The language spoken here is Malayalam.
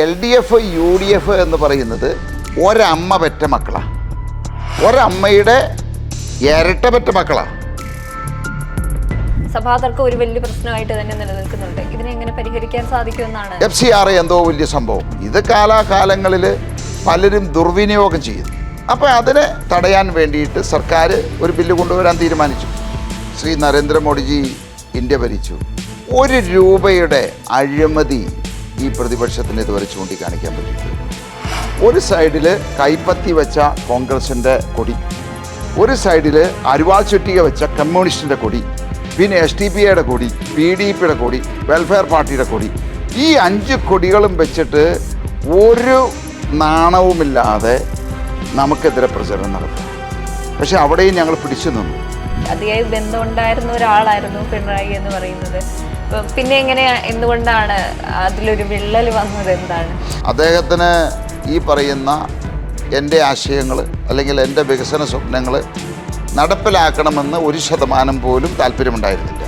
LDF UDF എന്ന് പറയുന്നത് ഒരമ്മ പെറ്റ മക്കളാണ്, ഒരമ്മയുടെ ഇരട്ട പെറ്റ മക്കളാണ്. സഭാതർക്കം ഒരു വലിയ പ്രശ്നമായിട്ട് തന്നെ നിലനിൽക്കുന്നുണ്ട്. ഇതിനെ എങ്ങനെ പരിഹരിക്കാൻ സാധിക്കുമെന്നാണ് FCRA എന്തോ വലിയ സംഭവം. ഇത് കാലാകാലങ്ങളിൽ പലരും ദുർവിനിയോഗം ചെയ്യുന്നു. അപ്പോൾ അതിനെ തടയാൻ വേണ്ടിയിട്ട് സർക്കാർ ഒരു ബില്ല് കൊണ്ടുവരാൻ തീരുമാനിച്ചു. ശ്രീ നരേന്ദ്രമോദിജി ഇന്ത്യ ഭരിച്ചു. 1 രൂപയുടെ അഴിമതി ഈ പ്രതിപക്ഷത്തിന് ഇതുവരെ ചൂണ്ടിക്കാണിക്കാൻ പറ്റില്ല. ഒരു സൈഡിൽ കൈപ്പത്തി വെച്ച കോൺഗ്രസിൻ്റെ കൊടി, ഒരു സൈഡിൽ അരിവാൾ ചുറ്റിക വെച്ച കമ്മ്യൂണിസ്റ്റിൻ്റെ കൊടി, പിന്നെ SDPIയുടെ കൊടി, PDPയുടെ കൊടി, വെൽഫെയർ പാർട്ടിയുടെ കൊടി. ഈ 5 കൊടികളും വെച്ചിട്ട് ഒരു നാണവുമില്ലാതെ നമുക്കെതിരെ പ്രചരണം നടത്തും. പക്ഷെ അവിടെയും ഞങ്ങൾ പിടിച്ചു നിന്നു. അതിയായി ബന്ധമുണ്ടായിരുന്ന ഒരാളായിരുന്നു പിണറായി എന്ന് പറയുന്നത്. പിന്നെ എങ്ങനെയാ, എന്തുകൊണ്ടാണ് അതിലൊരു വിള്ളൽ വന്നത്? എന്താണ് അദ്ദേഹത്തിന് ഈ പറയുന്ന എൻ്റെ ആശയങ്ങൾ അല്ലെങ്കിൽ എൻ്റെ വികസന സ്വപ്നങ്ങൾ നടപ്പിലാക്കണമെന്ന് 1% പോലും താല്പര്യമുണ്ടായിരുന്നില്ല.